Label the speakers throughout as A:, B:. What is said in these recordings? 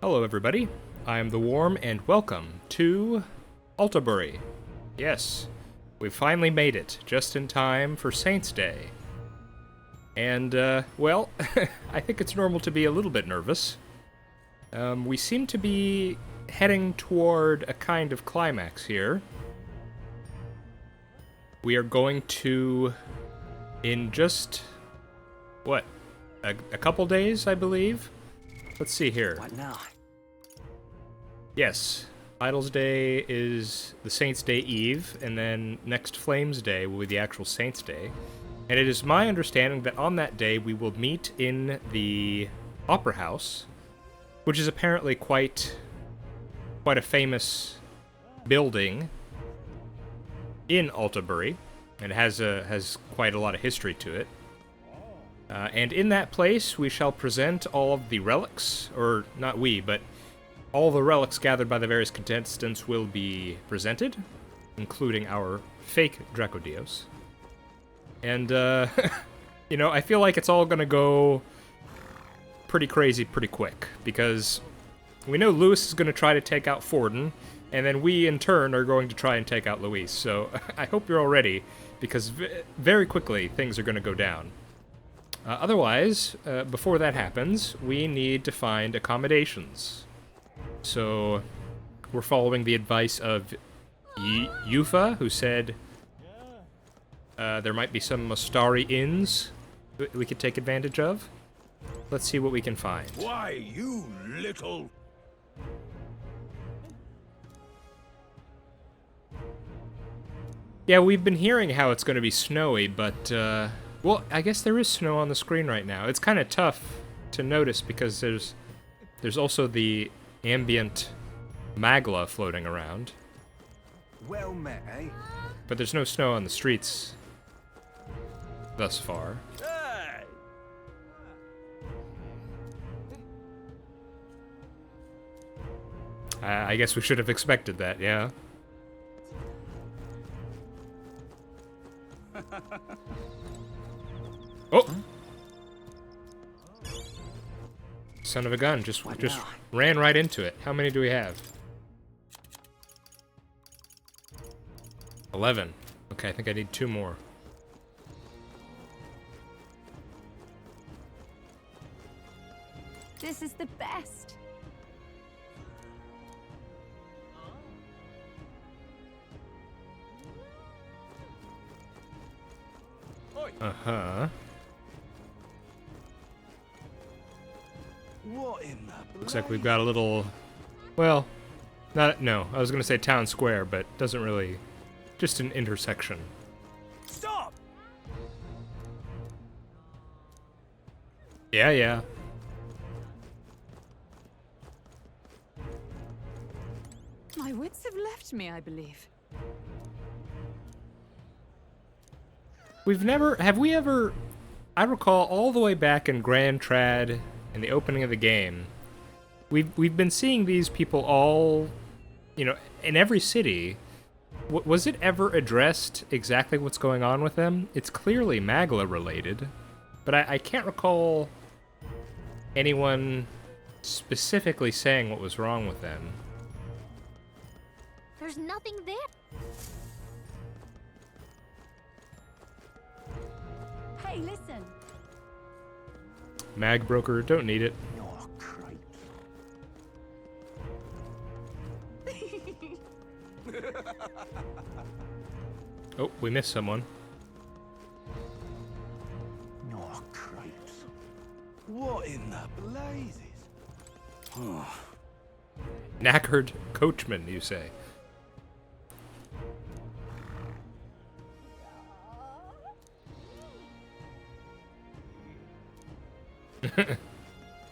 A: Hello everybody, I am the Warm and welcome to Altabury. Yes, we finally made it, just in time for Saints' Day. And, well, I think it's normal to be a little bit nervous. We seem to be heading toward a kind of climax here. We are going to, in just, what, a couple days, I believe? Let's see here.
B: What now?
A: Yes, Idols Day is the Saints' Day Eve, and then next Flames Day will be the actual Saints' Day. And it is my understanding that on that day we will meet in the Opera House, which is apparently quite a famous building in Altabury, and has quite a lot of history to it. And in that place, we shall present all of the relics, or not we, but all the relics gathered by the various contestants will be presented, including our fake Dracodios. And, you know, I feel like it's all gonna go pretty crazy pretty quick, because we know Lewis is gonna try to take out Forden, and then we, in turn, are going to try and take out Luis. So I hope you're all ready, because very quickly things are gonna go down. Otherwise, before that happens, we need to find accommodations. So, we're following the advice of Yufa, who said there might be some Mostari inns we could take advantage of. Let's see what we can find.
C: Why, you little...
A: Yeah, we've been hearing how it's going to be snowy, but, well, I guess there is snow on the screen right now. It's kind of tough to notice because there's also the ambient magla floating around.
B: Well met, eh?
A: But there's no snow on the streets thus far.
C: Hey!
A: I guess we should have expected that, yeah. Oh! Son of a gun, just ran right into it. How many do we have? 11. Okay, I think I need 2 more.
D: This is the best.
A: Uh-huh.
B: What in the...
A: Looks like we've got a little... Well, no, I was gonna say town square, but doesn't really... Just an intersection.
B: Stop!
A: Yeah.
D: My wits have left me, I believe.
A: Have we ever... I recall all the way back in Grand Trad, in the opening of the game, we've been seeing these people all, you know, in every city. Was it ever addressed exactly what's going on with them? It's clearly Magla related, but I can't recall anyone specifically saying what was wrong with them.
E: There's nothing there.
D: Hey, listen.
A: Mag broker, don't need it.
B: Oh, crap.
A: Oh, we missed someone.
B: Oh, cripes. What in the blazes? Oh.
A: Knackered coachman, you say?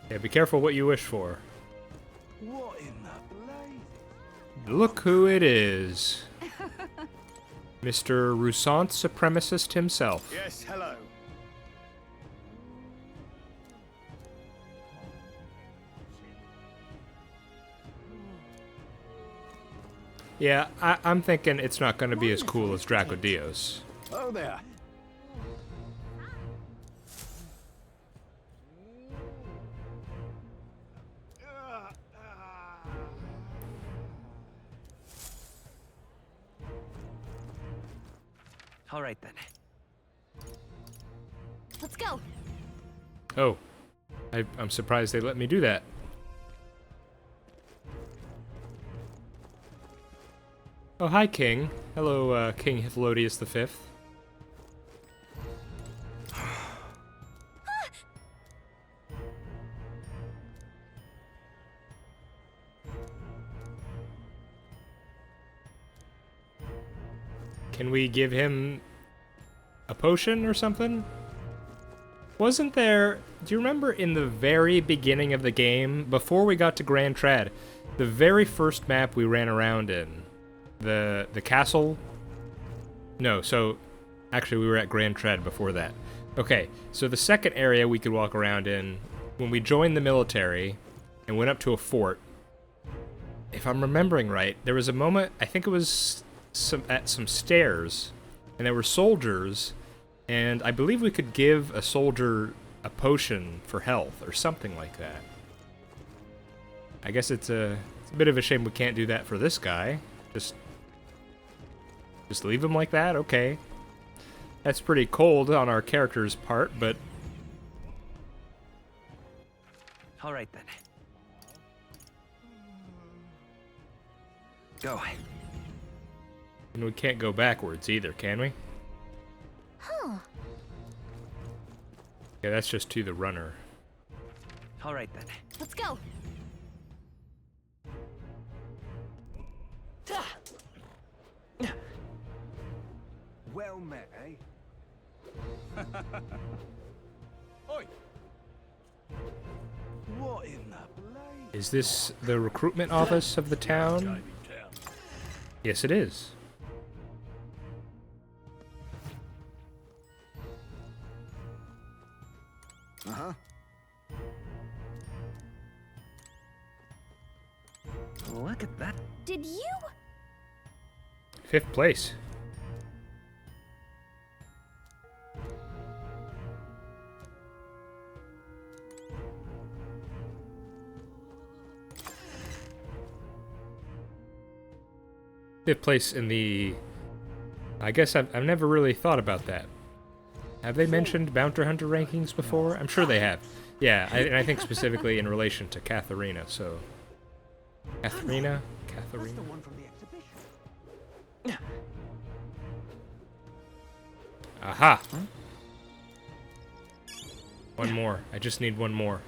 A: Yeah, be careful what you wish for.
B: What in the blazes?
A: Look who it is. Mr. Roussant Supremacist himself.
C: Yes, hello.
A: Yeah, I'm thinking it's not going to be as cool as Dracodios.
C: Oh there.
B: All right then.
D: Let's go.
A: Oh, I'm surprised they let me do that. Oh, hi, King. Hello, King Hypholodius V. Can we give him a potion or something? Wasn't there... Do you remember in the very beginning of the game, before we got to Grand Trad, the very first map we ran around in, the castle? No, so... Actually, we were at Grand Trad before that. Okay, so the second area we could walk around in, when we joined the military and went up to a fort, if I'm remembering right, there was a moment, I think it was at some stairs, and there were soldiers, and I believe we could give a soldier a potion for health or something like that. I guess it's a bit of a shame we can't do that for this guy. Just leave him like that? Okay. That's pretty cold on our character's part, but...
B: All right then. Go.
A: And we can't go backwards either, can we?
D: Huh.
A: Yeah, that's just to the runner.
B: All right then.
D: Let's go.
B: Well met, eh? Oi! What in the blade?
A: Is this the recruitment office of the town? Yes, it is.
B: Uh-huh. Look at that.
D: Did you?
A: 5th place. Fifth place in the... I guess I've never really thought about that. Have they mentioned Bounty Hunter rankings before? I'm sure they have. Yeah, and I think specifically in relation to Katharina, so... Katharina? Katharina?
B: The one from the exhibition.
A: Aha! One more. I just need one more.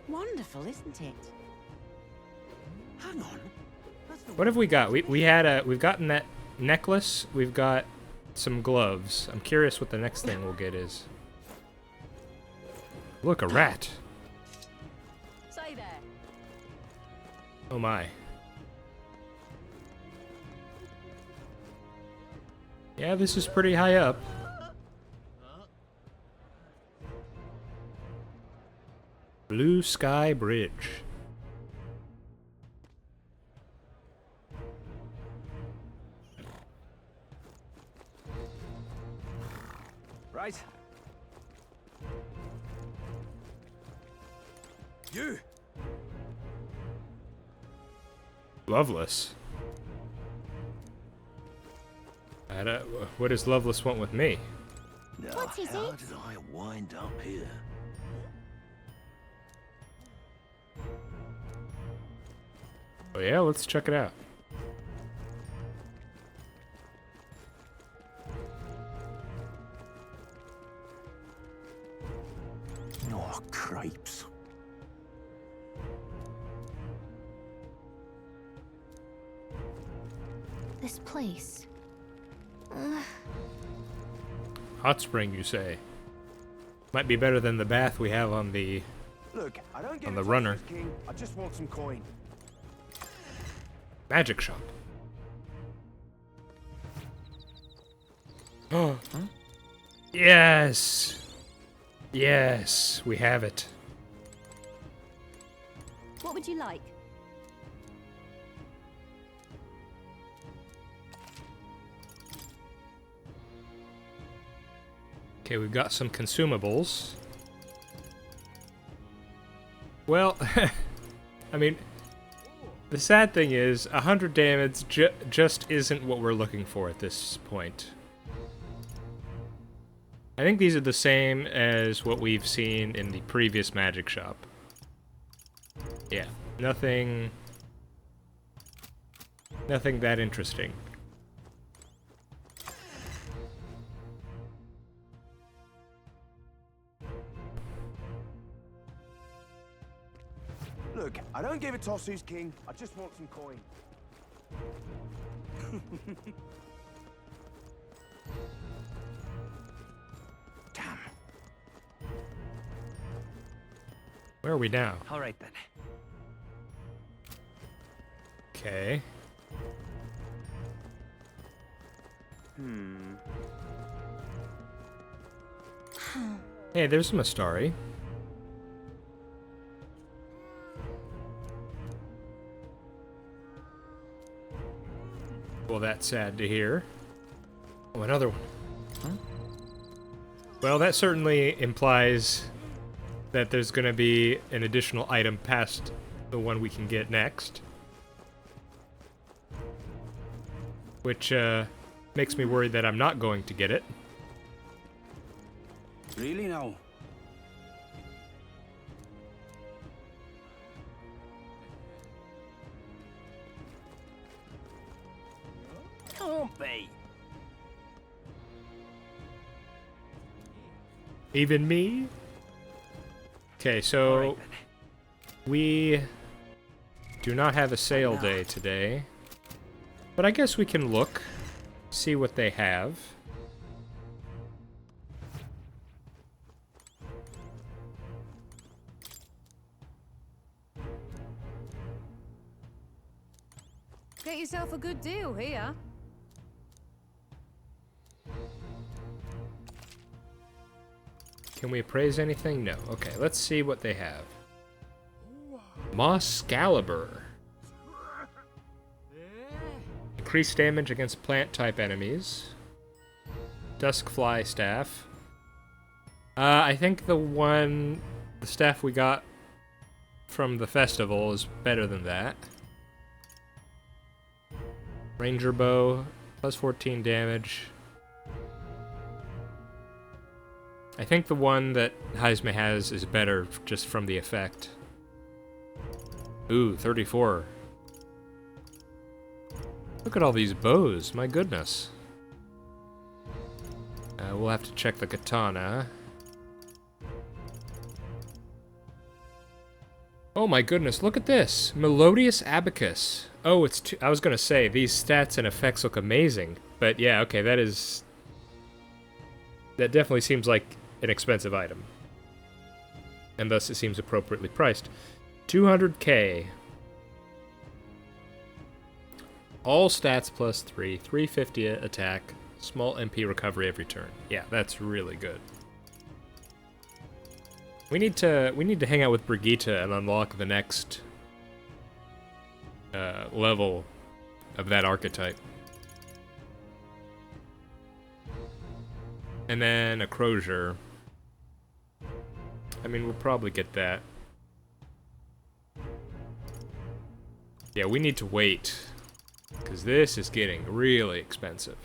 D: Wonderful, isn't it?
B: Hang on. That's the
A: What have we got? We've gotten that necklace. We've got some gloves. I'm curious what the next thing we'll get is. Look, a rat.
D: Say there.
A: Oh my. Yeah, this is pretty high up. Blue Sky Bridge.
B: Right. You.
A: Loveless. What does Loveless want with me?
B: Now,
D: What's his
B: how
D: it?
B: did I wind up here?
A: Oh yeah, let's check it out.
B: Oh, cripes.
D: This place.
A: Hot spring, you say? Might be better than the bath we have on the...
B: Look, I don't get
A: On the
B: involved
A: runner.
B: with King. I just want some coin.
A: magic shop. Oh. Yes! Yes, we have it.
D: What would you like?
A: Okay, we've got some consumables. Well, I mean, The sad thing is, 100 damage just isn't what we're looking for at this point. I think these are the same as what we've seen in the previous magic shop. Yeah, nothing that interesting.
B: Look, I don't give a toss who's king. I just want some coin. Damn.
A: Where are we now?
B: All right then.
A: Okay. Hey, there's some Astari. Well, that's sad to hear. Oh, another one. Huh? Well, that certainly implies that there's going to be an additional item past the one we can get next. Which, makes me worried that I'm not going to get it.
C: Really now? Can't be.
A: Even me? Okay, so we do not have a sale day today. But I guess we can look, see what they have.
D: Get yourself a good deal here.
A: Can we appraise anything? No. Okay, let's see what they have. Mosscalibur. Increased damage against plant-type enemies. Duskfly staff. I think the staff we got from the festival is better than that. Ranger bow, plus 14 damage. I think the one that Heisme has is better just from the effect. Ooh, 34. Look at all these bows, my goodness. We'll have to check the katana. Oh my goodness, look at this! Melodious Abacus. Oh, it's I was gonna say, these stats and effects look amazing. But yeah, okay, that definitely seems like an expensive item. And thus it seems appropriately priced. 200k. All stats plus 3, 350 attack, small MP recovery every turn. Yeah, that's really good. We need to hang out with Brigitte and unlock the next level of that archetype. And then a Crozier. I mean, we'll probably get that. Yeah, we need to wait, because this is getting really expensive.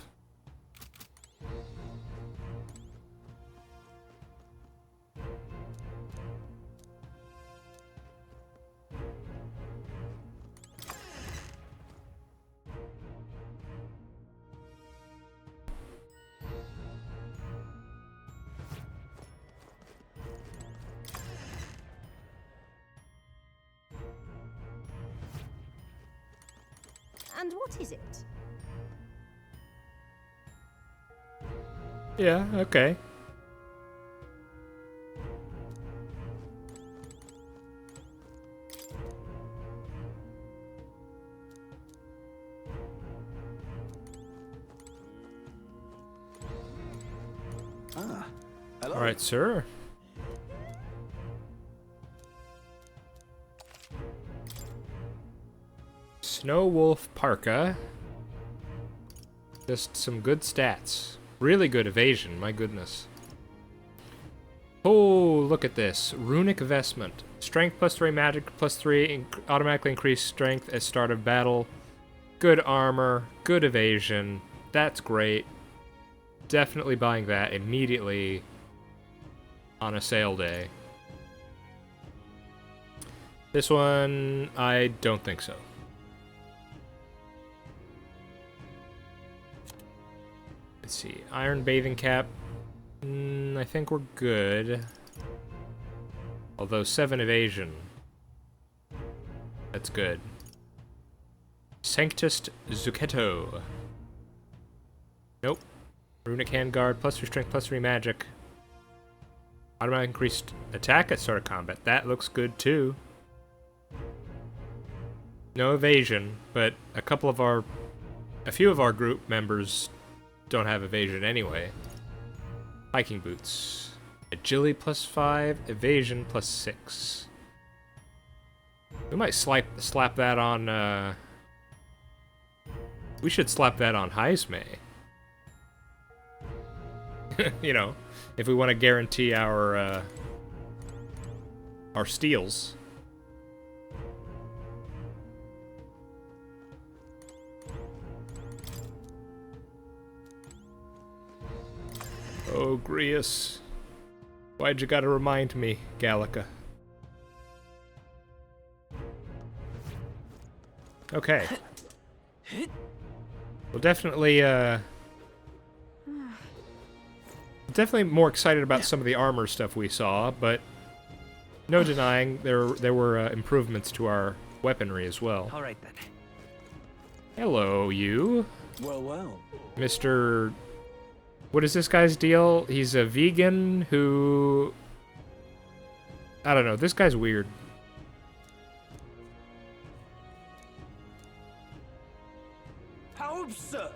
E: And what is it?
A: Yeah, okay.
B: Ah, hello.
A: All right, sir. Snow Wolf Parka. Just some good stats. Really good evasion, my goodness. Oh, look at this. Runic Vestment. Strength +3, magic +3, automatically increased strength at start of battle. Good armor, good evasion. That's great. Definitely buying that immediately on a sale day. This one, I don't think so. Let's see. Iron bathing cap. I think we're good. Although 7 evasion. That's good. Sanctus Zucchetto. Nope. Runic handguard, +3 strength, +3 magic. Automatic increased attack at start of combat. That looks good too. No evasion, but a few of our group members don't have evasion anyway. Hiking boots. Agility +5, evasion +6. We might slap that on, we should slap that on Heisme. You know, if we want to guarantee our steals. Oh, Grius. Why'd you gotta remind me, Gallica? Okay. Well, definitely more excited about some of the armor stuff we saw, but no denying there were improvements to our weaponry as well.
C: All right then.
A: Hello, you.
B: Well.
A: Mr. What is this guy's deal? He's a vegan who... I don't know, this guy's weird.
B: How absurd!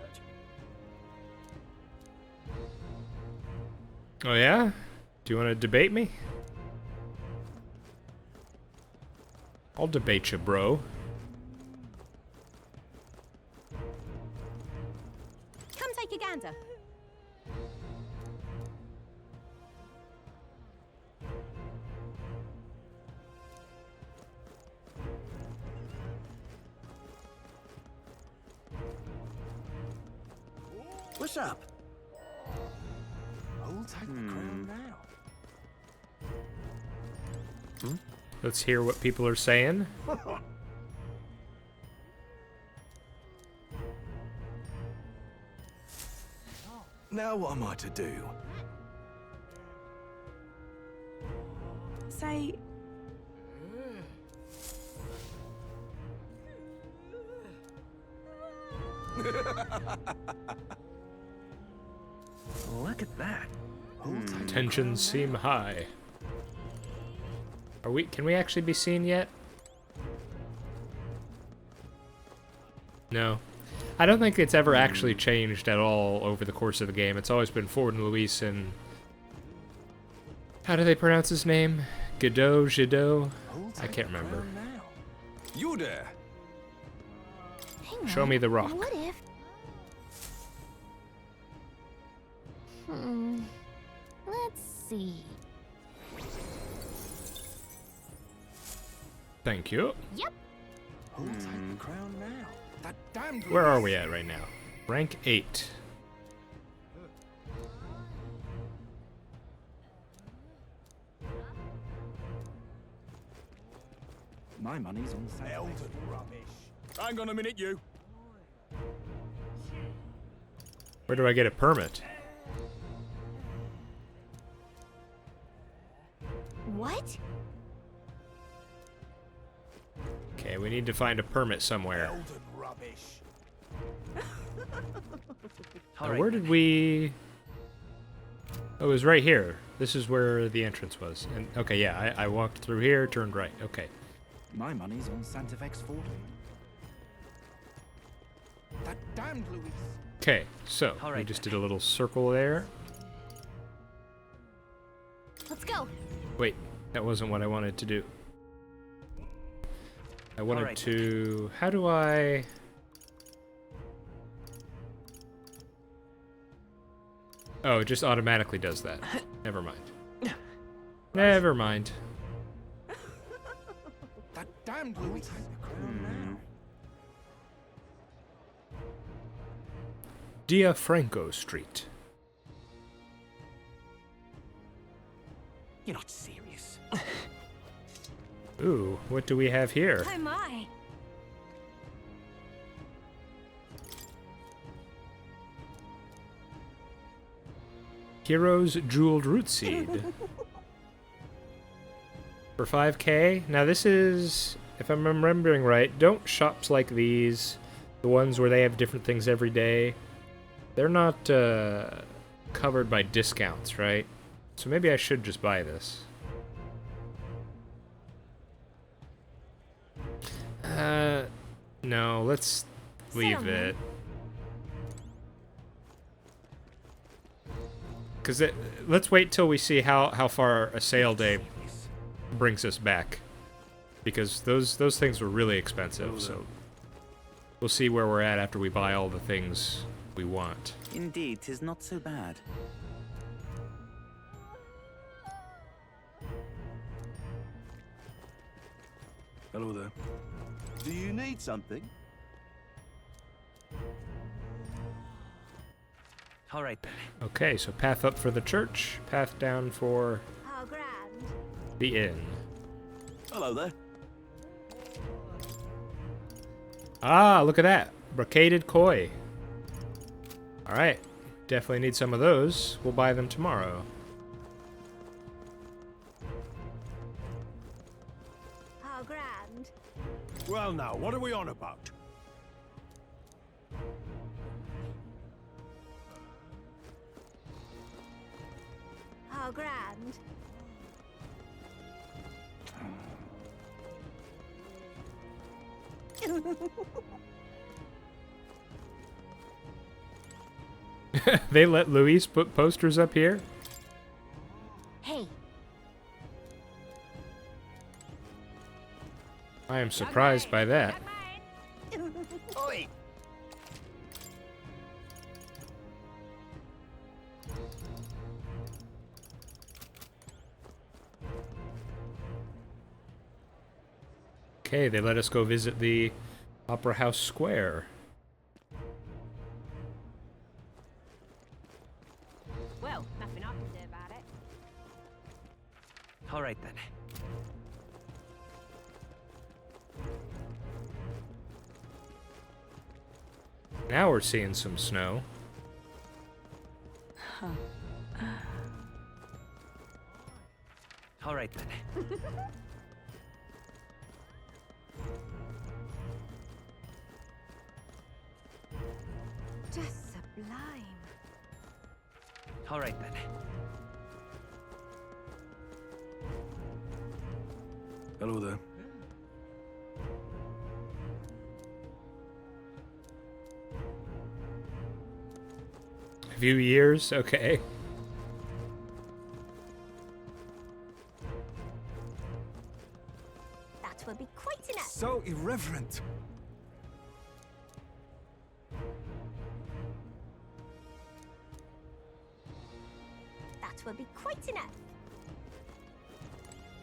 A: Oh yeah? Do you want to debate me? I'll debate you, bro.
E: Come take a gander.
B: What's up? I'll take the crown now.
A: Let's hear what people are saying.
B: Now what am I to do?
D: Say,
C: Look at that.
A: Tensions seem high. Can we actually be seen yet? No. I don't think it's ever actually changed at all over the course of the game. It's always been Ford and Luis and... How do they pronounce his name? Godot? I can't remember.
B: You there?
E: Hang
A: Show
E: on.
A: me the rock.
E: What if? Let's see.
A: Thank you.
E: Yep.
B: Who'll take the crown now? That damned
A: Where are we at right now? Rank 8.
B: My money's on sale. Rubbish. Hang on a minute, you.
A: Where do I get a permit?
E: What?
A: Okay, we need to find a permit somewhere.
B: Rubbish.
A: Now, where did we... Oh, it was right here. This is where the entrance was. And okay, yeah, I walked through here, turned right. Okay.
B: My money's on Santa Fe's 40. That damned Luis.
A: Okay, so
C: All
A: we
C: right,
A: just
C: then.
A: did a little circle there.
E: Let's go.
A: Wait, that wasn't what I wanted to do. I wanted
C: right.
A: to... How do I... Oh, it just automatically does that. Never mind. Never mind.
B: damned Louis. Take the crown now.
A: Dia Franco Street.
C: You're not serious.
A: Ooh, what do we have here?
E: Oh my.
A: Heroes Jeweled Root Seed. For 5k? Now this is, if I'm remembering right, don't shops like these, the ones where they have different things every day, they're not covered by discounts, right? So maybe I should just buy this. No, let's leave it. Because let's wait till we see how far a sale day brings us back. Because those things were really expensive, so we'll see where we're at after we buy all the things we want.
C: Indeed, 'tis not so bad.
B: Hello there.
F: Do you need something?
C: All right then.
A: Okay, so path up for the church, path down for
E: How grand.
A: the inn.
F: Hello there.
A: Ah, look at that. Brocaded koi. Alright, definitely need some of those. We'll buy them tomorrow.
E: How grand.
B: Well, now, what are we on about?
E: How grand.
A: They let Luis put posters up here?
E: Hey.
A: I am surprised by that.
C: Oi!
A: Okay, they let us go visit the Opera House Square.
E: Well, nothing I can do about it.
C: All right then.
A: Now we're seeing some snow.
C: All right then.
E: Just sublime.
C: All right then.
B: Hello there.
A: A few years? Okay.
E: That will be quite enough.
B: So irreverent.
E: That will be quite enough.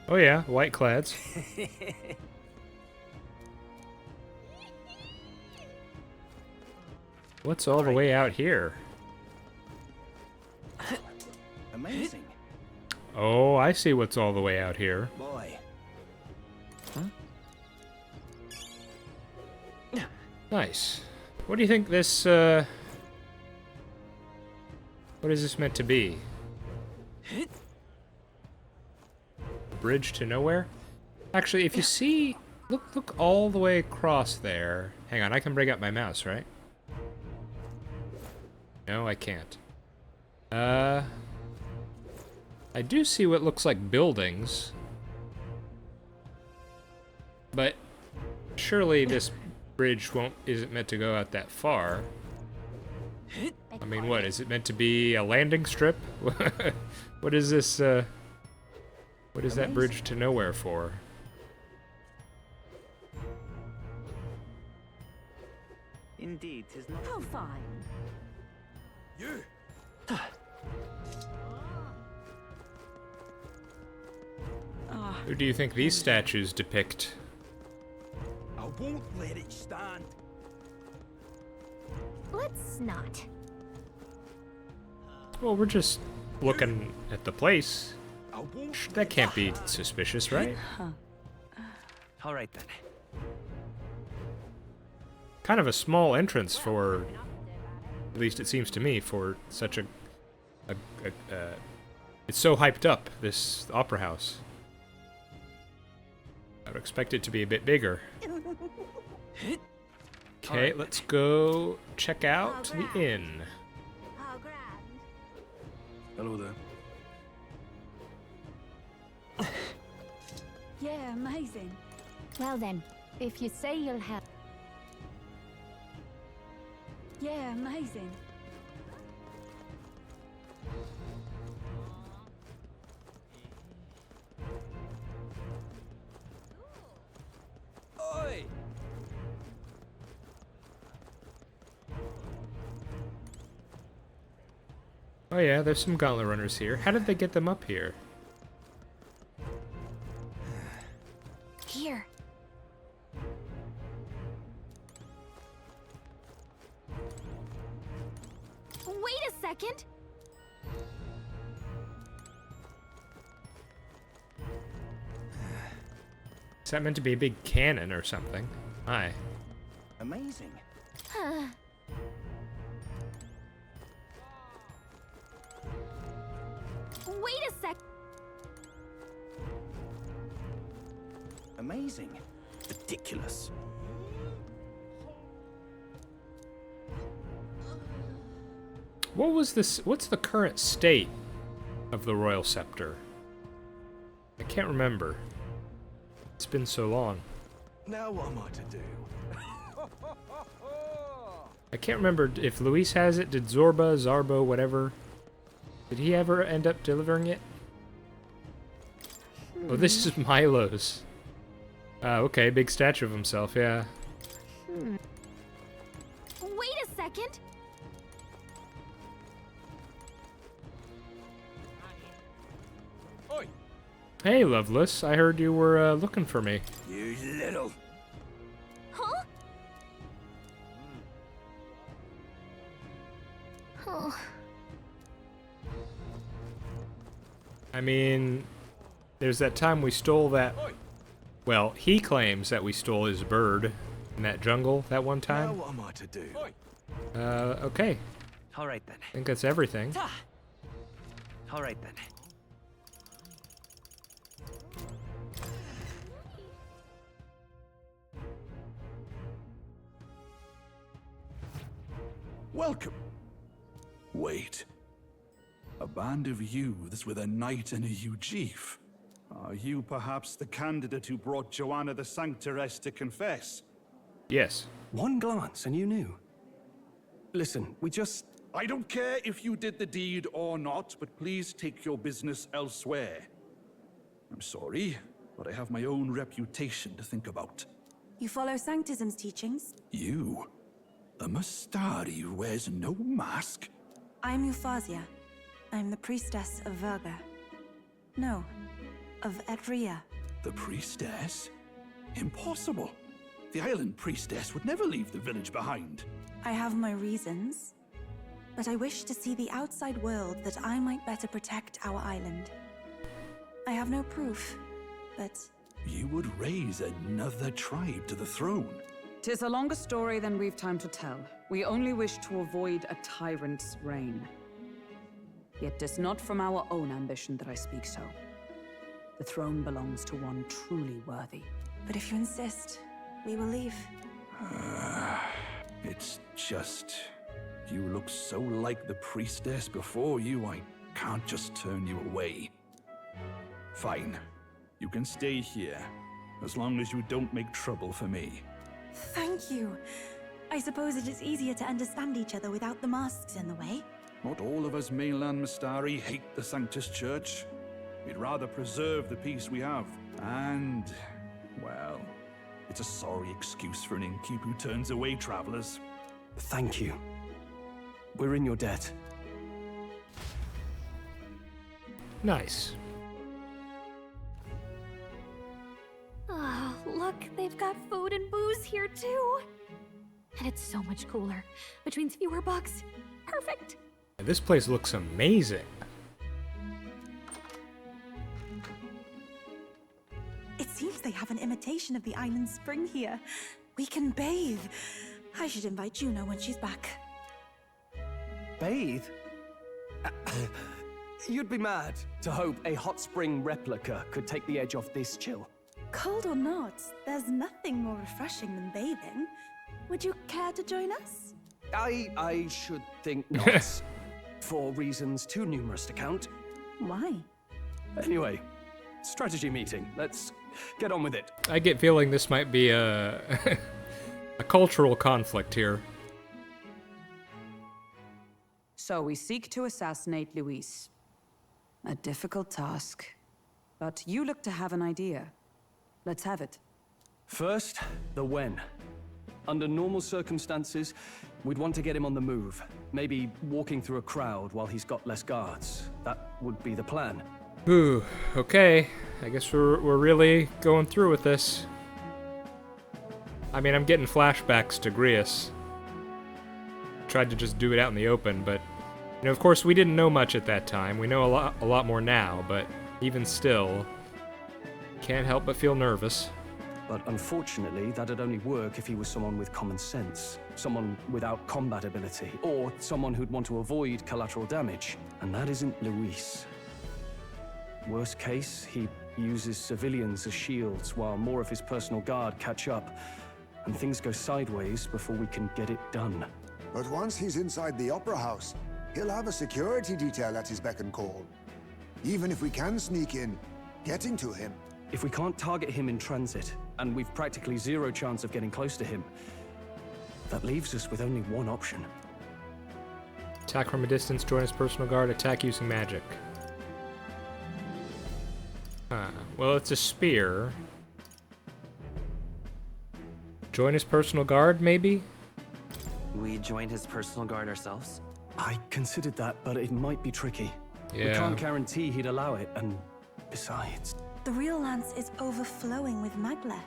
A: Oh yeah, white clads. What's all the way out here?
F: Amazing.
A: Oh, I see what's all the way out here.
F: Boy.
A: Nice. What do you think this, what is this meant to be? Bridge to nowhere? Actually, if you see, look all the way across there. Hang on, I can bring up my mouse, right? No, I can't. I do see what looks like buildings. But surely this bridge isn't meant to go out that far. I mean, what, is it meant to be a landing strip? What is this, what is that bridge to nowhere for?
C: Indeed, 'tis not.
E: Oh, fine.
B: You.
A: Who do you think these statues depict?
B: won't let it stand.
E: Let's not.
A: Well, we're just looking at the place.
B: I won't.
A: That can't be suspicious, right?
C: All right then.
A: Kind of a small entrance for, at least it seems to me, for such a it's so hyped up, this opera house. I would expect it to be a bit bigger. Okay, let's go check out the inn.
E: How grand.
F: Hello there.
D: Yeah, amazing.
E: Well then, if you say you'll help.
D: Yeah, amazing.
B: Oi!
A: Oh yeah, there's some gauntlet runners here. How did they get them up here?
E: Here. Wait a second.
A: Is that meant to be a big cannon or something? Aye.
F: Amazing.
E: Wait a sec.
F: Amazing. Ridiculous.
A: What was this? What's the current state of the royal scepter? I can't remember. It's been so long.
B: Now what am I to do?
A: I can't remember if Luis has it. Did Zorba, Zarbo, whatever? Did he ever end up delivering it? Oh, this is Milo's. Okay, big statue of himself, yeah.
E: Wait a second.
B: Oi!
A: Hey, Loveless, I heard you were looking for me.
B: You little.
E: Huh? Oh.
A: I mean, there's that time we stole that...
B: Oi!
A: Well, he claims that we stole his bird in that jungle that one
B: Now
A: time.
B: what am I to do? Oi!
A: Okay.
C: All right then.
A: I think that's everything.
C: All right then.
F: Welcome. Wait. A band of youths with a knight and a huge chief.
G: Are you perhaps the candidate who brought Joanna the Sanctoress to confess?
A: Yes.
H: One glance and you knew. Listen, we just...
G: I don't care if you did the deed or not, but please take your business elsewhere. I'm sorry, but I have my own reputation to think about.
I: You follow Sanctism's teachings?
F: You? A Mustari who wears no mask?
I: I'm Euphausia. I'm the priestess of Verga. No, of Edria.
F: The priestess? Impossible. The island priestess would never leave the village behind.
I: I have my reasons, but I wish to see the outside world that I might better protect our island. I have no proof, but...
F: You would raise another tribe to the throne.
J: 'Tis a longer story than we've time to tell. We only wish to avoid a tyrant's reign. Yet 'tis not from our own ambition that I speak so. The throne belongs to one truly worthy.
I: But if you insist, we will leave.
F: It's just... You look so like the priestess before you, I can't just turn you away. Fine. You can stay here, as long as you don't make trouble for me.
I: Thank you. I suppose it is easier to understand each other without the masks in the way.
G: Not all of us mainland Mustari hate the Sanctus Church. We'd rather preserve the peace we have. And, well, it's a sorry excuse for an innkeep who turns away travelers.
H: Thank you. We're in your debt.
A: Nice.
E: Oh, look, they've got food and booze here too. And it's so much cooler, which means fewer bugs. Perfect.
A: This place looks amazing.
I: It seems they have an imitation of the island spring here. We can bathe. I should invite Juno when she's back.
H: Bathe? You'd be mad to hope a hot spring replica could take the edge off this chill.
I: Cold or not, there's nothing more refreshing than bathing. Would you care to join us?
H: I should think not. For reasons too numerous to count.
I: Why?
H: Anyway, strategy meeting. Let's get on with it.
A: I get feeling this might be a a cultural conflict here.
J: So we seek to assassinate Luis. A difficult task. But you look to have an idea. Let's have it.
H: First, the when. Under normal circumstances, we'd want to get him on the move. Maybe walking through a crowd while he's got less guards. That would be the plan.
A: Ooh, okay. I guess we're really going through with this. I mean, I'm getting flashbacks to Grius. Tried to just do it out in the open, but you know, of course, we didn't know much at that time. We know a lot more now, but even still, can't help but feel nervous.
H: But unfortunately, that'd only work if he was someone with common sense, someone without combat ability, or someone who'd want to avoid collateral damage. And that isn't Luis. Worst case, he uses civilians as shields while more of his personal guard catch up, and things go sideways before we can get it done.
K: But once he's inside the Opera House, he'll have a security detail at his beck and call. Even if we can sneak in, getting to him.
H: If we can't target him in transit, and we've practically zero chance of getting close to him, that leaves us with only one option.
A: Attack from a distance, join his personal guard, attack using magic. Well, it's a spear. Join his personal guard, maybe?
C: We joined his personal guard ourselves?
H: I considered that, but it might be tricky.
A: Yeah.
H: We can't guarantee he'd allow it, and besides...
I: The real lance is overflowing with magla.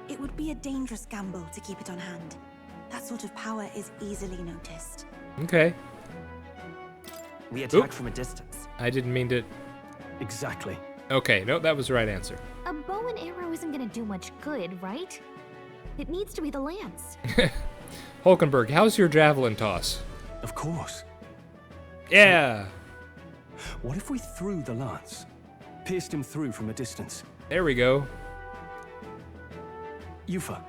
I: It would be a dangerous gamble to keep it on hand. That sort of power is easily noticed.
A: Okay.
C: We attack
A: Oop.
C: from a distance.
A: I didn't mean to...
H: Exactly.
A: Okay, no, that was the right answer.
E: A bow and arrow isn't gonna do much good, right? It needs to be the lance.
A: Hulkenberg, how's your javelin toss?
H: Of course.
A: Yeah!
H: What if we threw the lance? Pierced him through from a distance.
A: There we go.
H: Yufa,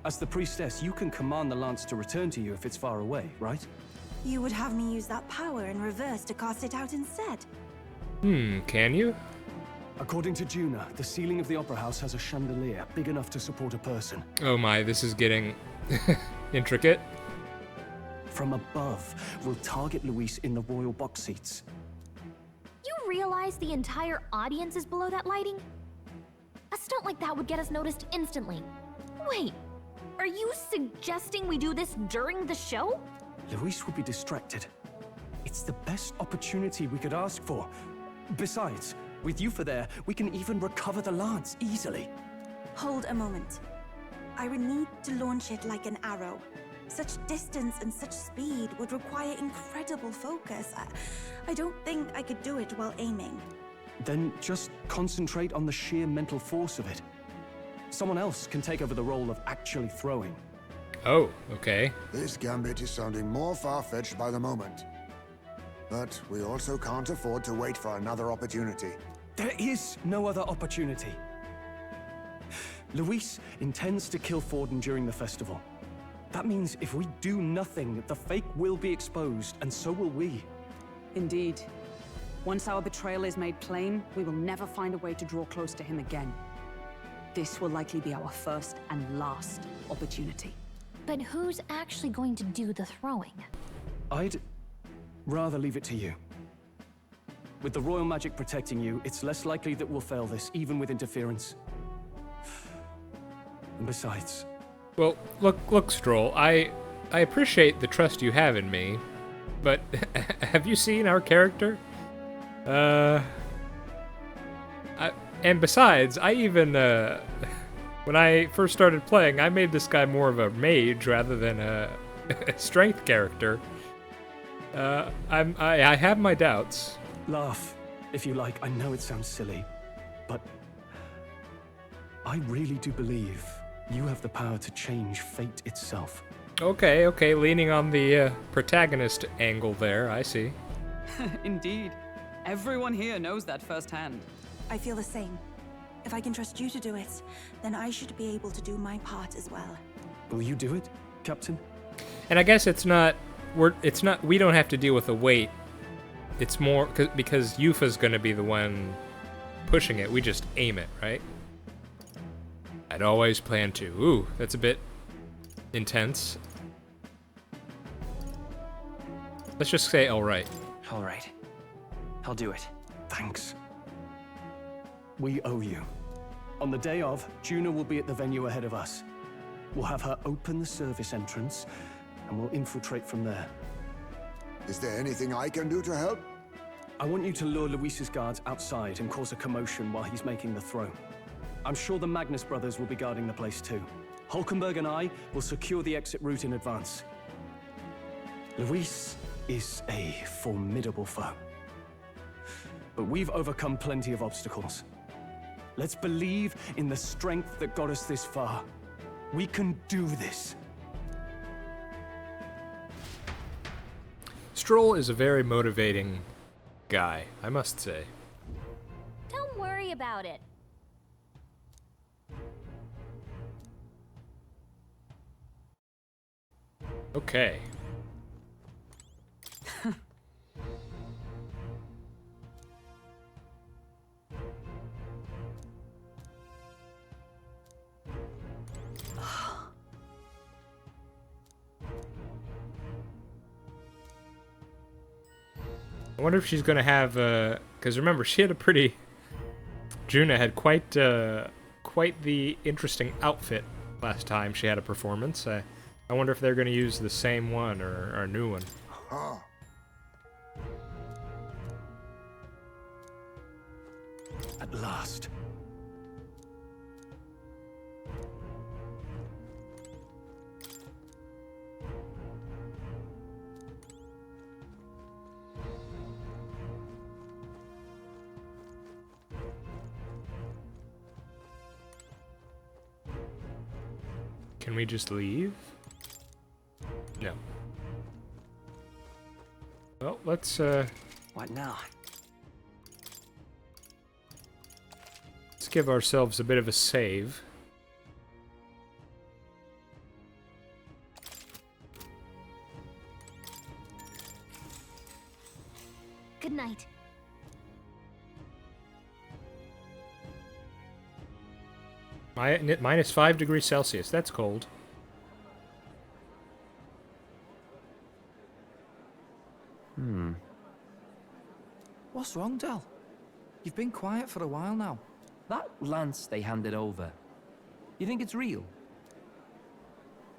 H: as the priestess, you can command the lance to return to you if it's far away, right?
I: You would have me use that power in reverse to cast it out instead.
A: Can you?
H: According to Juna, the ceiling of the Opera House has a chandelier big enough to support a person.
A: Oh my, this is getting intricate.
H: From above, we'll target Luis in the royal box seats.
E: You realize the entire audience is below that lighting? A stunt like that would get us noticed instantly. Wait, are you suggesting we do this during the show?
H: Luis will be distracted. It's the best opportunity we could ask for. Besides, with Yufa there, we can even recover the lance easily.
I: Hold a moment. I would need to launch it like an arrow. Such distance and such speed would require incredible focus. I don't think I could do it while aiming.
H: Then just concentrate on the sheer mental force of it. Someone else can take over the role of actually throwing.
A: Oh, okay.
K: This gambit is sounding more far-fetched by the moment. But we also can't afford to wait for another opportunity.
H: There is no other opportunity. Luis intends to kill Forden during the festival. That means if we do nothing, the fake will be exposed, and so will we.
J: Indeed. Once our betrayal is made plain, we will never find a way to draw close to him again. This will likely be our first and last opportunity.
E: But who's actually going to do the throwing?
H: I'd rather leave it to you. With the royal magic protecting you, it's less likely that we'll fail this, even with interference. And besides...
A: Well, look, Stroll, I appreciate the trust you have in me, but have you seen our character? And besides, I even, When I first started playing, I made this guy more of a mage rather than a strength character. I have my doubts.
H: Laugh, if you like. I know it sounds silly, but I really do believe you have the power to change fate itself.
A: Okay, leaning on the protagonist angle there, I see.
J: Indeed. Everyone here knows that firsthand.
I: I feel the same. If I can trust you to do it, then I should be able to do my part as well.
H: Will you do it, Captain?
A: And I guess we don't have to deal with the weight. It's more because Yufa's gonna be the one pushing it. We just aim it, right? I'd always plan to. Ooh, that's a bit intense. Let's just say all right.
C: All right. I'll do it.
H: Thanks. We owe you. On the day of, Juna will be at the venue ahead of us. We'll have her open the service entrance, and we'll infiltrate from there.
K: Is there anything I can do to help?
H: I want you to lure Luis's guards outside and cause a commotion while he's making the throw. I'm sure the Magnus brothers will be guarding the place too. Hulkenberg and I will secure the exit route in advance. Luis is a formidable foe. But we've overcome plenty of obstacles. Let's believe in the strength that got us this far. We can do this.
A: Stroll is a very motivating guy, I must say.
E: Don't worry about it.
A: Okay. I wonder if she's gonna have, because remember, she had a pretty... Juna had quite the interesting outfit last time she had a performance. I wonder if they're gonna use the same one or a new one.
K: Huh.
H: At last.
A: Can we just leave? No. Well, let's
C: What now?
A: let's give ourselves a bit of a save.
E: Good night.
A: Minus 5 degrees Celsius. That's cold.
L: What's wrong, Del? You've been quiet for a while now.
C: That lance they handed over. You think it's real?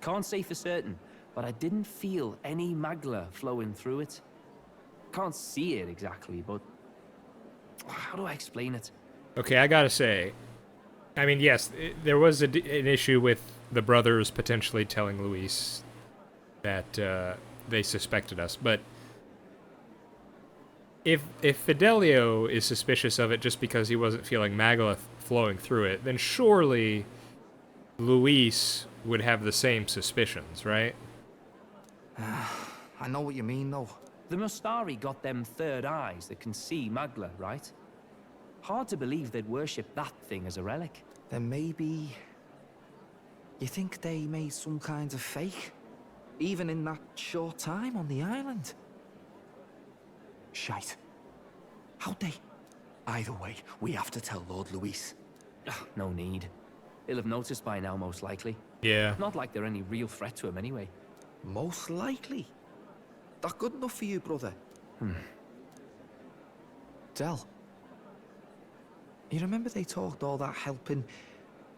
C: Can't say for certain, but I didn't feel any magla flowing through it. Can't see it exactly, but how do I explain it?
A: Okay, I gotta say, I mean, yes, there was an issue with the brothers potentially telling Luis that they suspected us, but if Fidelio is suspicious of it just because he wasn't feeling magla flowing through it, then surely Luis would have the same suspicions, right?
L: I know what you mean, though.
C: The Mustari got them third eyes that can see magla, right? Hard to believe they'd worship that thing as a relic.
L: Then maybe... You think they made some kind of fake? Even in that short time on the island?
M: Shite. How'd they? Either way, we have to tell Lord Luis.
C: No need. He'll have noticed by now, most likely.
A: Yeah.
C: Not like they're any real threat to him anyway.
L: Most likely? That good enough for you, brother? Del. You remember they talked all that helping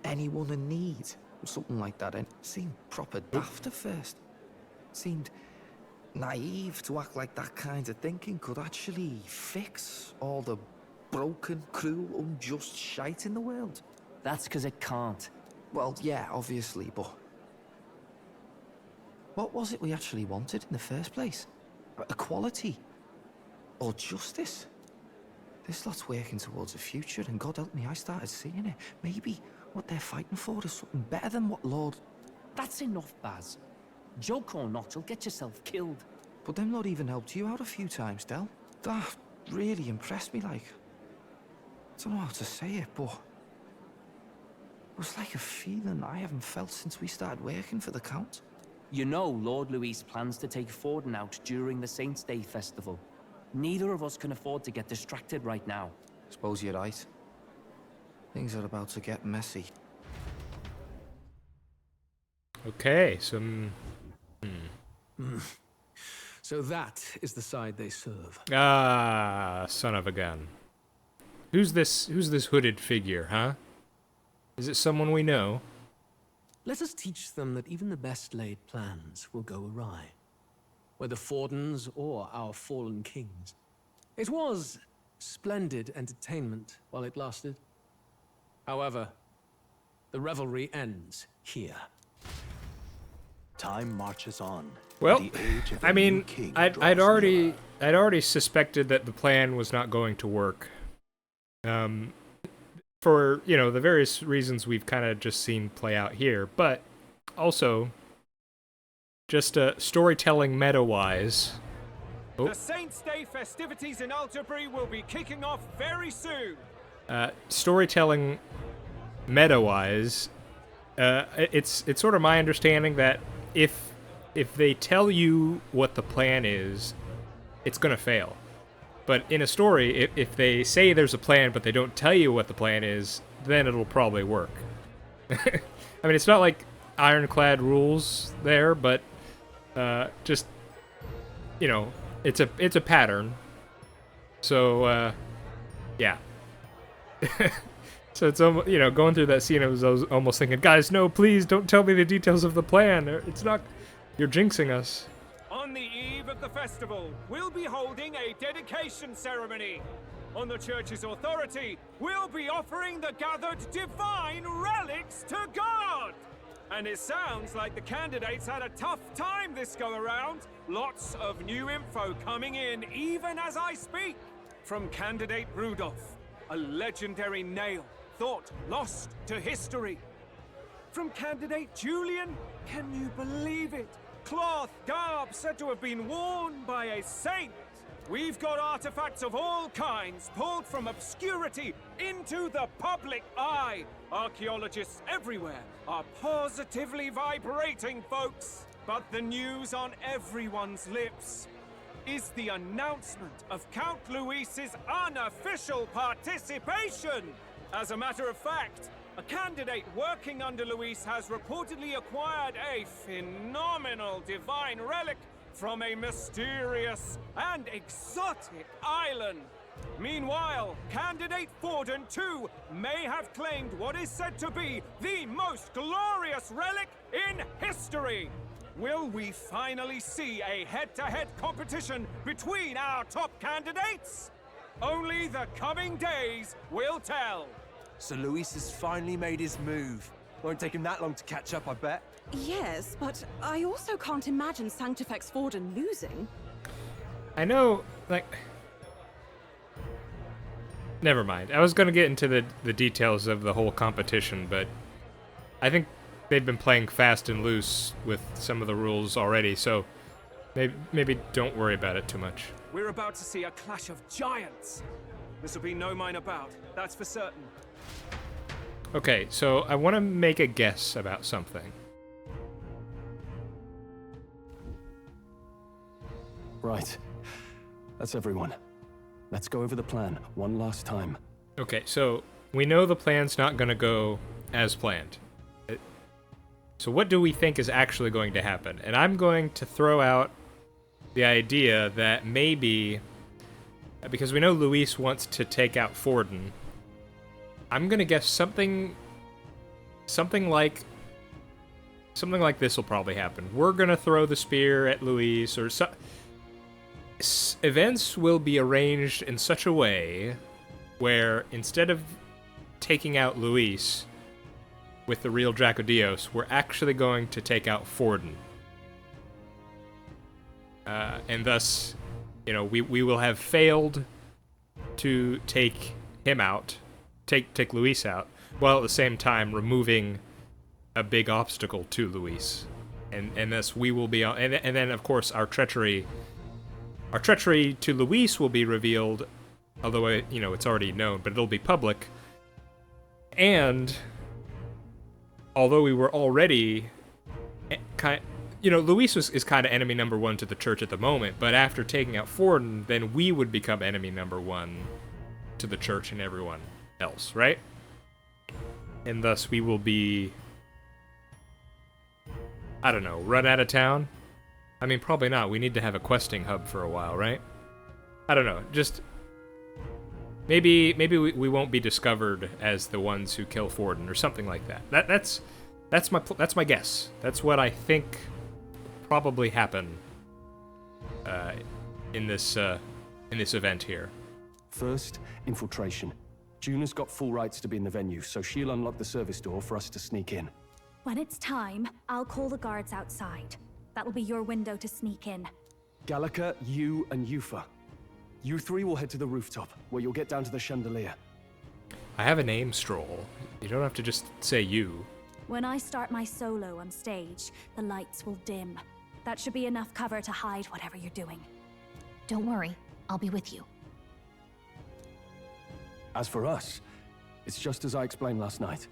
L: anyone in need? Or something like that, and seemed proper daft at first. Seemed naive to act like that kind of thinking could actually fix all the broken, cruel, unjust shite in the world.
C: That's because it can't.
L: Well, yeah, obviously, but... what was it we actually wanted in the first place? Equality? Or justice? This lot's working towards a future, and God help me, I started seeing it. Maybe what they're fighting for is something better than what Lord...
C: That's enough, Baz. Joke or not, you'll get yourself killed.
L: But them not even helped you out a few times, Del. That really impressed me, like... I don't know how to say it, but... it was like a feeling I haven't felt since we started working for the Count.
C: You know Lord Luis plans to take Forden out during the Saints' Day festival. Neither of us can afford to get distracted right now.
L: Suppose you're right. Things are about to get messy.
A: Okay, so...
H: So that is the side they serve.
A: Ah, son of a gun. Who's this hooded figure, huh? Is it someone we know?
N: Let us teach them that even the best laid plans will go awry. Whether Fordens or our fallen kings. It was splendid entertainment while it lasted. However, the revelry ends here.
M: Time marches on.
A: Well,
M: The age of a
A: I
M: new
A: mean,
M: king
A: I'd
M: draws
A: already
M: nearer.
A: suspected that the plan was not going to work. For, you know, the various reasons we've kind of just seen play out here, but also just storytelling meta-wise.
B: The Saints' Day festivities in Altabury will be kicking off very soon.
A: Storytelling meta-wise, it's sort of my understanding that if they tell you what the plan is, it's gonna fail. But in a story, if they say there's a plan but they don't tell you what the plan is, then it'll probably work. I mean, it's not like ironclad rules there, but just, you know, it's a pattern. So yeah. So it's almost, you know, going through that scene, I was almost thinking, guys, no, please don't tell me the details of the plan. It's not, you're jinxing us.
B: On the eve of the festival, we'll be holding a dedication ceremony. On the church's authority, we'll be offering the gathered divine relics to God. And it sounds like the candidates had a tough time this go around. Lots of new info coming in even as I speak. From candidate Rudolph, a legendary nail thought lost to history. From candidate Julian, can you believe it? Cloth garb said to have been worn by a saint. We've got artifacts of all kinds pulled from obscurity into the public eye. Archaeologists everywhere are positively vibrating, folks. But the news on everyone's lips is the announcement of Count Luis's unofficial participation. As a matter of fact, a candidate working under Luis has reportedly acquired a phenomenal divine relic from a mysterious and exotic island. Meanwhile, candidate Forden, too, may have claimed what is said to be the most glorious relic in history. Will we finally see a head-to-head competition between our top candidates? Only the coming days will tell.
M: So Luis has finally made his move. Won't take him that long to catch up, I bet.
O: Yes, but I also can't imagine Sanctifex Forden losing.
A: I know, like... Never mind. I was going to get into the details of the whole competition, but I think they've been playing fast and loose with some of the rules already, so maybe don't worry about it too much.
B: We're about to see a clash of giants. This will be no minor bout, that's for certain.
A: Okay, so I want to make a guess about something.
H: Right. That's everyone. Let's go over the plan one last time.
A: Okay, so we know the plan's not going to go as planned. So what do we think is actually going to happen? And I'm going to throw out the idea that maybe, because we know Luis wants to take out Forden, I'm going to guess something like this will probably happen. We're going to throw the spear at Luis, or events will be arranged in such a way where instead of taking out Luis, with the real Dracodios, we're actually going to take out Forden. And thus, you know, we will have failed to take him out, take Luis out, while at the same time removing a big obstacle to Luis. And thus we will be, and then of course our treachery to Luis will be revealed, although, you know, it's already known, but it'll be public. And although we were already you know, Luis is kind of enemy number one to the church at the moment, but after taking out Forden, then we would become enemy number one to the church and everyone else, right? And thus we will be, I don't know, run out of town? I mean, probably not. We need to have a questing hub for a while, right? I don't know. Just maybe we won't be discovered as the ones who kill Forden or something like that. That's my guess. That's what I think probably happen in this event here.
H: First, infiltration. Juna's got full rights to be in the venue, so she'll unlock the service door for us to sneak in.
P: When it's time, I'll call the guards outside. That'll be your window to sneak in.
H: Gallica, you, and Yufa. You three will head to the rooftop, where you'll get down to the chandelier.
A: I have a name, Stroll. You don't have to just say you.
P: When I start my solo on stage, the lights will dim. That should be enough cover to hide whatever you're doing.
E: Don't worry, I'll be with you.
H: As for us, it's just as I explained last night.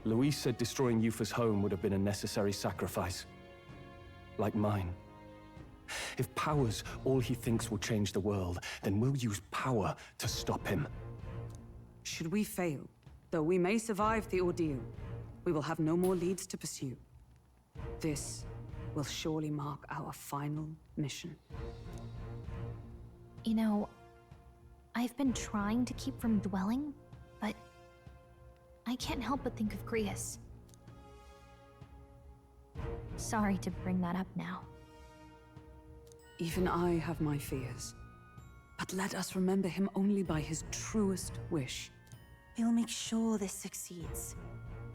H: Luis said destroying Yufa's home would have been a necessary sacrifice. Like mine. If power's all he thinks will change the world, then we'll use power to stop him.
J: Should we fail, though we may survive the ordeal, we will have no more leads to pursue. This will surely mark our final mission.
E: You know, I've been trying to keep from dwelling, but I can't help but think of Grius. Sorry to bring that up now.
J: Even I have my fears. But let us remember him only by his truest wish.
I: We'll make sure this succeeds.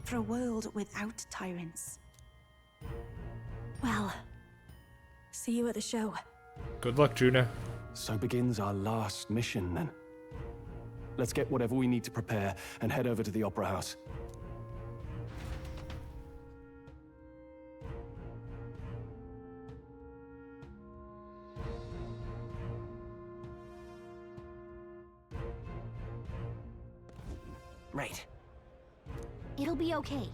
I: For a world without tyrants.
P: Well, see you at the show.
A: Good luck, Juna.
H: So begins our last mission, then. Let's get whatever we need to prepare and head over to the Opera House.
M: Right.
E: It'll be okay.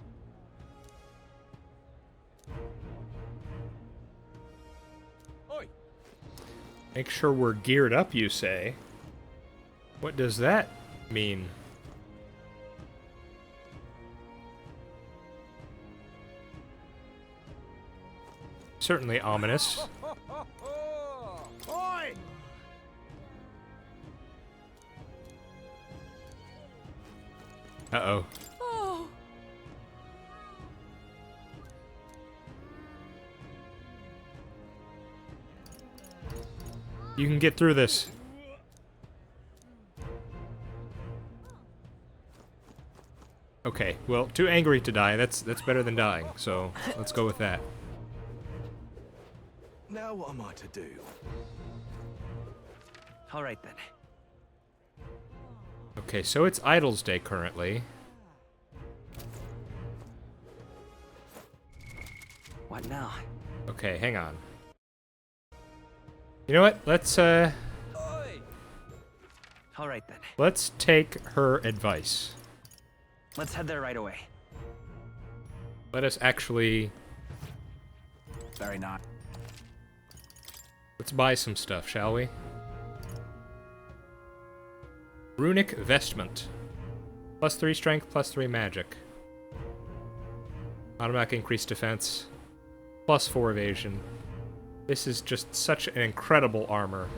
A: Make sure we're geared up, you say? What does that mean? Certainly ominous. Uh-oh. You can get through this. Okay, well, too angry to die. That's better than dying, so let's go with that.
M: Now what am I to do? All right then.
A: Okay, so it's Idol's Day currently.
M: What now?
A: Okay, hang on. You know what? Let's
M: All right then.
A: let's take her advice.
M: Let's head there right away.
A: Let us actually
M: Very nice.
A: let's buy some stuff, shall we? Runic vestment. +3 strength, +3 magic. Automatic increased defense. +4 evasion. This is just such an incredible armor.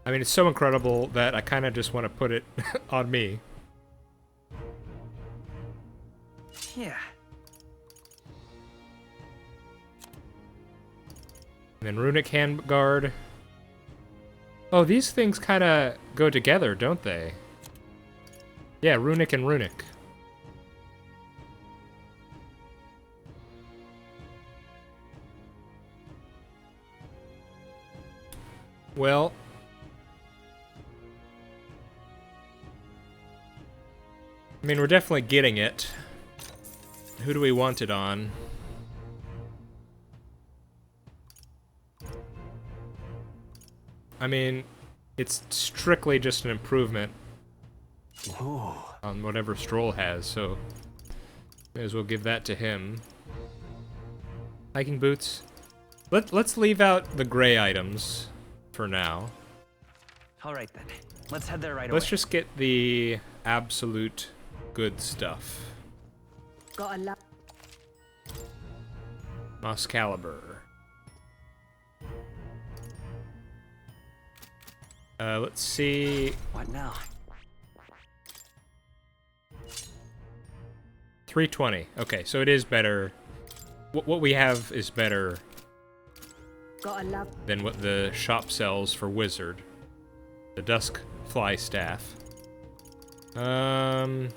A: I mean, it's so incredible that I kind of just want to put it on me.
M: Yeah.
A: And then Runic Handguard. Oh, these things kind of go together, don't they? Yeah, runic and runic. Well, I mean, we're definitely getting it. Who do we want it on? I mean, it's strictly just an improvement on whatever Stroll has, so may as well give that to him. Hiking boots. Let's leave out the gray items for now.
C: All right then. Let's head there right
A: Let's
C: away.
A: just get the absolute good stuff.
O: Got a lot.
A: Moscaliber. Let's see.
C: What now?
A: 320. Okay, so it is better. What we have is better
O: Got a lot.
A: than what the shop sells for Wizard. The Dusk Fly Staff. Man,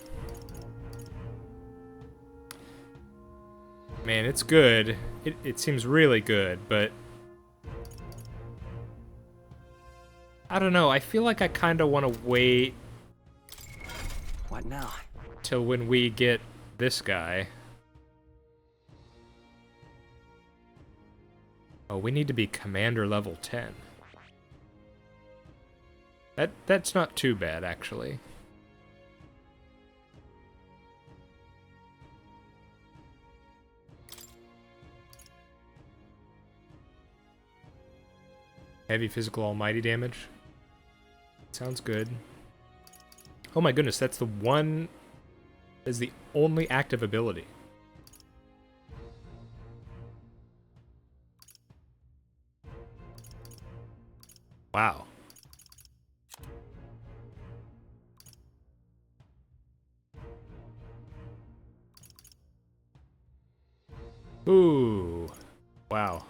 A: it's good. It seems really good, but I don't know. I feel like I kind of want to wait.
C: What now?
A: Till when we get this guy. Oh, we need to be Commander level 10. That's not too bad, actually. Heavy physical almighty damage. Sounds good. Oh my goodness, that's the one... is the only active ability. Wow. Ooh. Wow.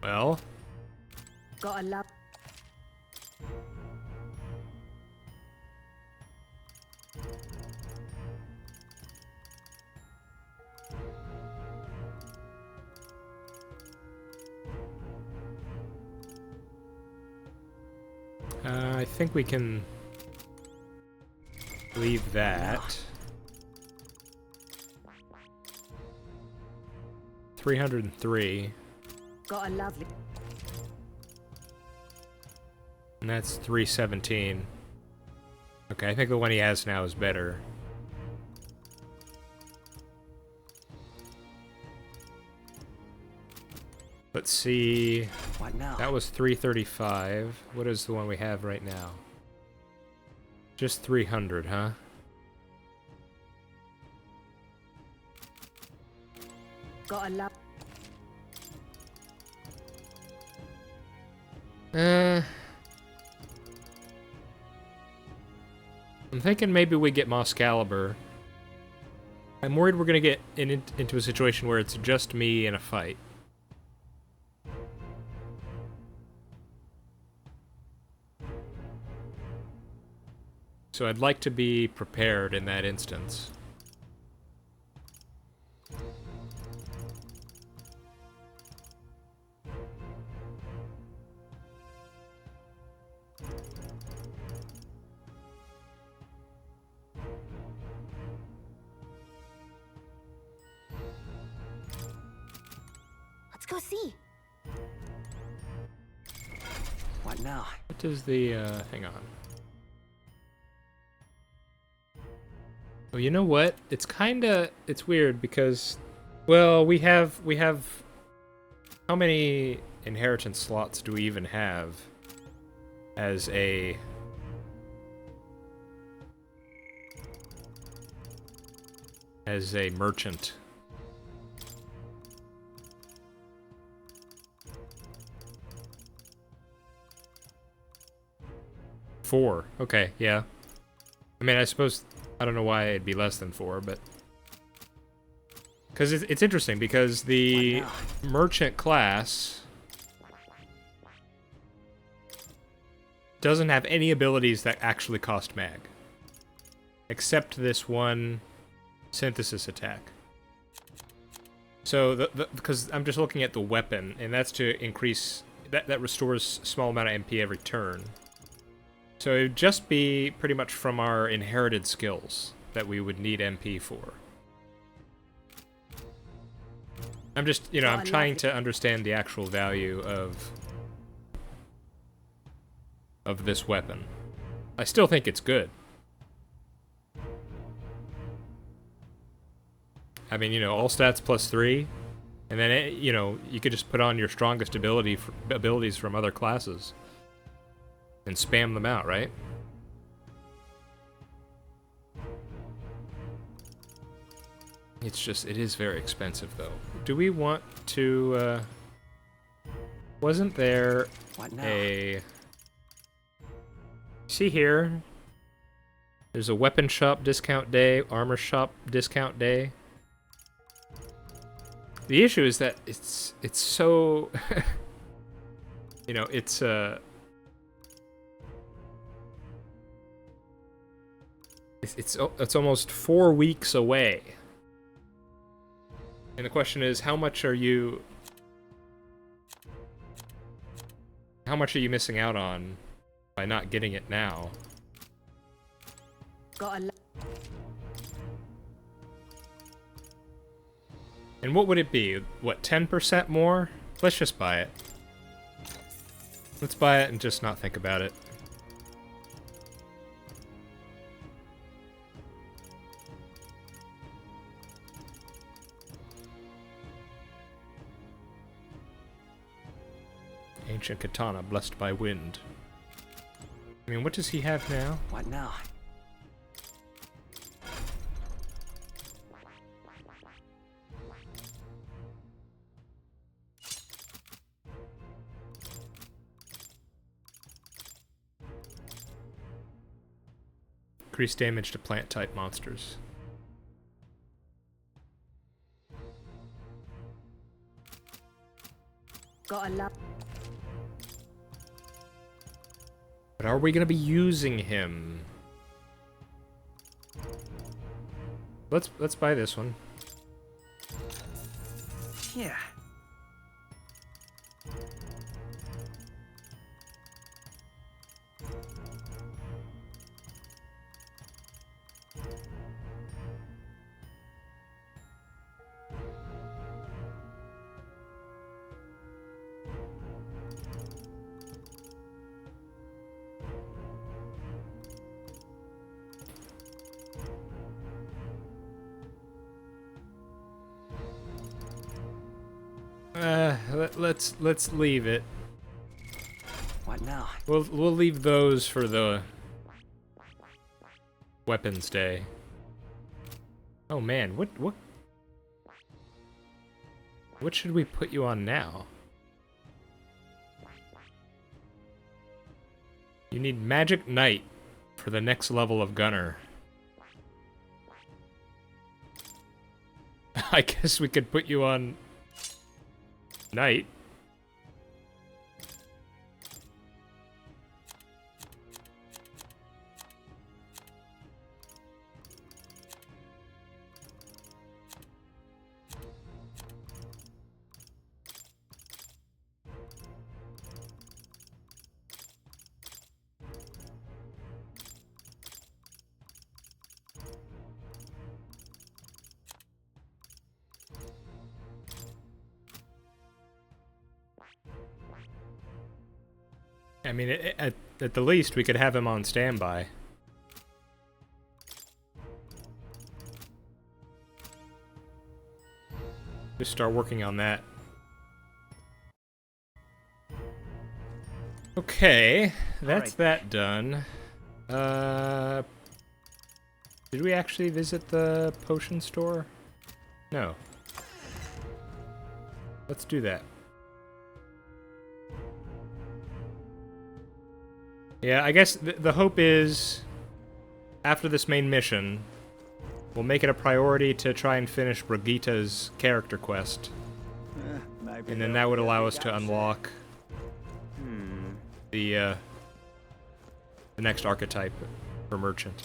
A: Well,
O: Got a lot.
A: I think we can leave that. 303.
O: Got a lovely.
A: And that's 317. Okay, I think the one he has now is better. Let's see.
C: What now?
A: That was 335. What is the one we have right now? Just 300, huh?
O: Got a lot.
A: I'm thinking maybe we get Moscaliber. I'm worried we're gonna get into a situation where it's just me in a fight. So I'd like to be prepared in that instance.
E: Let's go see.
C: What now?
A: What does the, hang on. Oh, you know what? It's weird because, well, we have, how many inheritance slots do we even have as a merchant? 4. Okay, yeah. I mean, I suppose... I don't know why it'd be less than 4, but... Because it's interesting, because the merchant class doesn't have any abilities that actually cost mag. Except this one synthesis attack. So, because I'm just looking at the weapon, and that's to increase... That restores a small amount of MP every turn. So it would just be pretty much from our inherited skills that we would need MP for. I'm just, you know, I'm trying to understand the actual value of this weapon. I still think it's good. I mean, you know, all stats +3, and then, you know, you could just put on your strongest abilities from other classes and spam them out, right? It's just, it is very expensive, though. Do we want to, wasn't there a... See here? There's a weapon shop discount day, armor shop discount day. The issue is that it's so... you know, it's almost 4 weeks away. And the question is, how much are you missing out on by not getting it now? And what would it be? What, 10% more? Let's just buy it. Let's buy it and just not think about it. Ancient katana, blessed by wind. I mean, what does he have now?
M: What now?
A: Increase damage to plant-type monsters.
J: Got a lot.
A: But are we gonna be using him? Let's buy this one.
M: Yeah.
A: Let's leave it.
M: What now?
A: We'll leave those for the weapons day. Oh man, what should we put you on now? You need Magic Knight for the next level of Gunner. I guess we could put you on Knight. I mean, at the least, we could have him on standby. Just start working on that. Okay, that's that done. Did we actually visit the potion store? No. Let's do that. Yeah, I guess the hope is, after this main mission, we'll make it a priority to try and finish Brigitta's character quest. And then that would allow us to unlock the next archetype for merchant.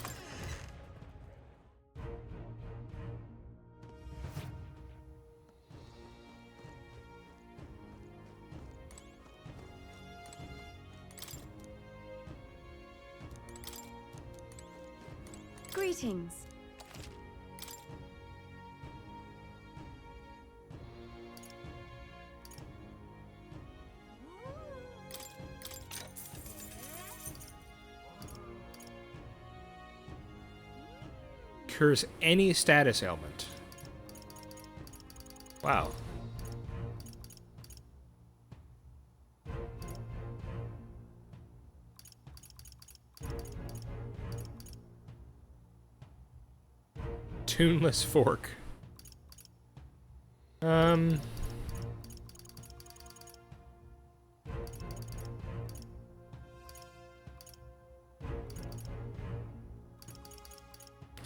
P: Greetings.
A: Cures any status ailment. Wow. Tuneless fork.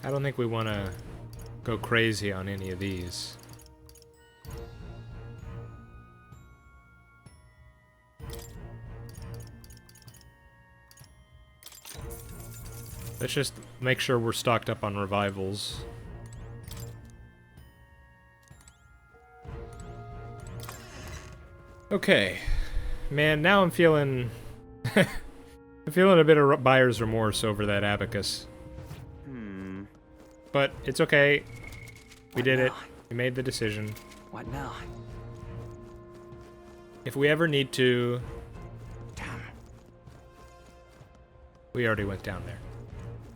A: I don't think we want to go crazy on any of these. Let's just make sure we're stocked up on revivals. Okay. Man, now I'm feeling... I'm feeling a bit of buyer's remorse over that abacus. But it's okay. We did it. We made the decision.
H: What now?
A: If we ever need to...
H: Damn.
A: We already went down there.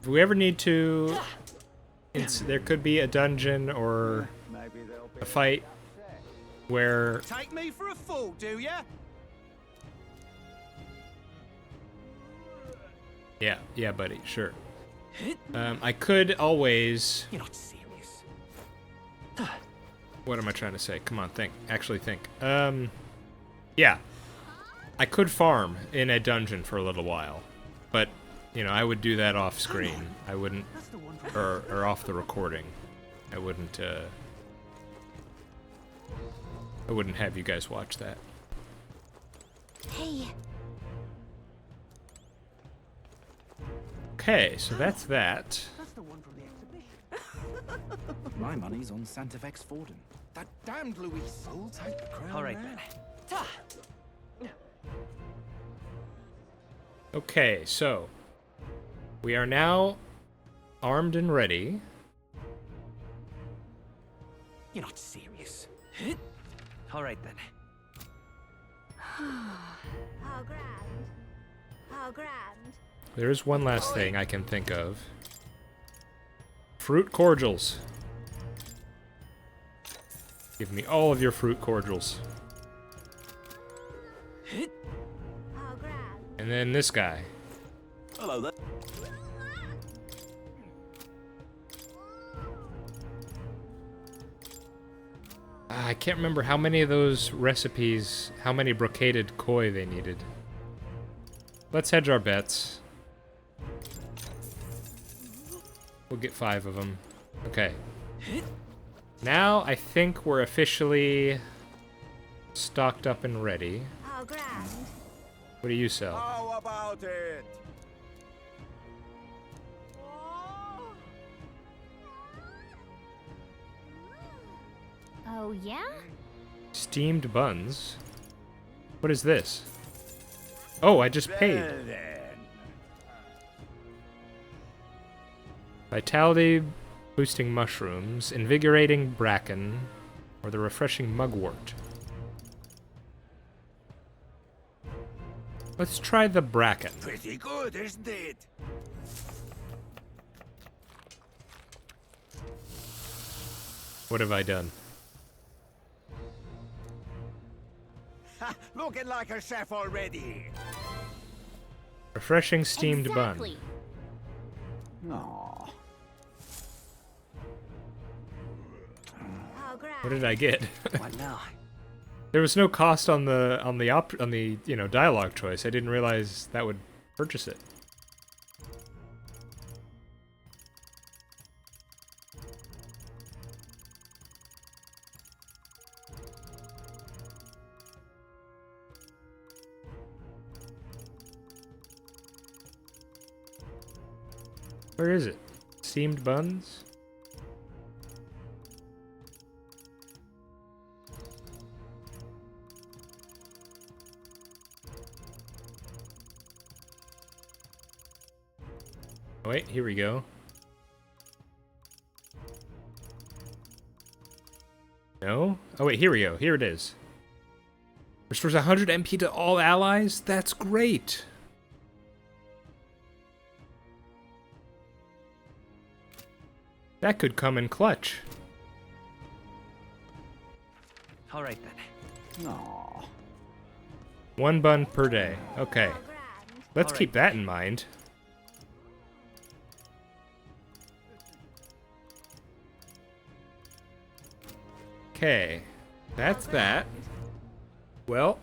A: If we ever need to... there could be a dungeon or a fight where...
Q: Take me for a fool, do ya?
A: Yeah, buddy, sure. I could always...
Q: You're not serious.
A: What am I trying to say? Come on, think. Actually think. Yeah. I could farm in a dungeon for a little while. But, you know, I would do that off screen. I wouldn't... Or off the recording. I wouldn't have you guys watch that.
E: Hey.
A: Okay, so that's that.
M: My money's on Santefex Forden. That damned Luis. I'll take the crown.
C: All right,
M: now.
C: then.
A: Okay, so we are now armed and ready.
Q: You're not serious.
C: All right, then.
P: How grand. How grand.
A: There is one last thing I can think of. Fruit cordials. Give me all of your fruit cordials.
P: How grand.
A: And then this guy.
Q: Hello there.
A: I can't remember how many of those recipes, how many brocaded koi they needed. Let's hedge our bets. We'll get 5 of them. Okay. Now I think we're officially stocked up and ready.
P: How grand.
A: What do you sell?
Q: How about it?
E: Oh, yeah?
A: Steamed buns? What is this? Oh, I just paid.
Q: Well then.
A: Vitality boosting mushrooms, invigorating bracken, or the refreshing mugwort. Let's try the bracken.
Q: Pretty good, isn't it?
A: What have I done?
Q: Looking like a chef already.
A: Refreshing steamed
E: Exactly.
A: bun.
Q: Aw.
P: How grand.
A: What did I get?
H: What now?
A: There was no cost on the dialogue choice. I didn't realize that would purchase it. Where is it? Seamed buns? Oh, wait, here we go. No? Oh wait, here we go. Here it is. Restores 100 MP to all allies? That's great! That could come in clutch.
C: All right then.
M: Aww.
A: 1 bun per day. Okay. Let's
C: All
A: keep that in mind. Okay. That's that. Well,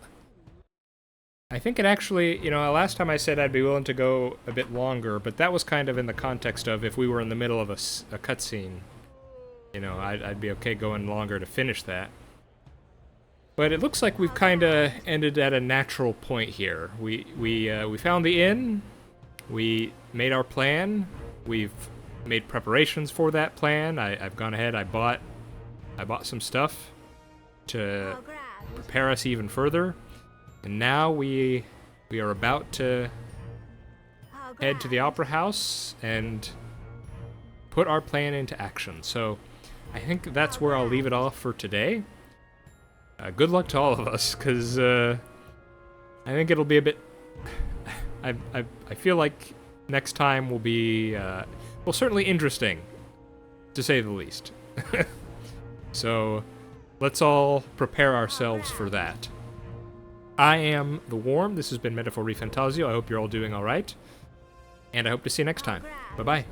A: I think it actually, you know, last time I said I'd be willing to go a bit longer, but that was kind of in the context of if we were in the middle of a cutscene. You know, I'd be okay going longer to finish that. But it looks like we've kind of ended at a natural point here. We found the inn. We made our plan. We've made preparations for that plan. I've gone ahead. I bought some stuff to prepare us even further. And now we are about to head to the Opera House and put our plan into action. So I think that's where I'll leave it off for today. Good luck to all of us, because I think it'll be a bit... I feel like next time will be, well, certainly interesting, to say the least. So let's all prepare ourselves for that. I am The Worm. This has been Metaphor ReFantazio. I hope you're all doing all right. And I hope to see you next time. Bye-bye.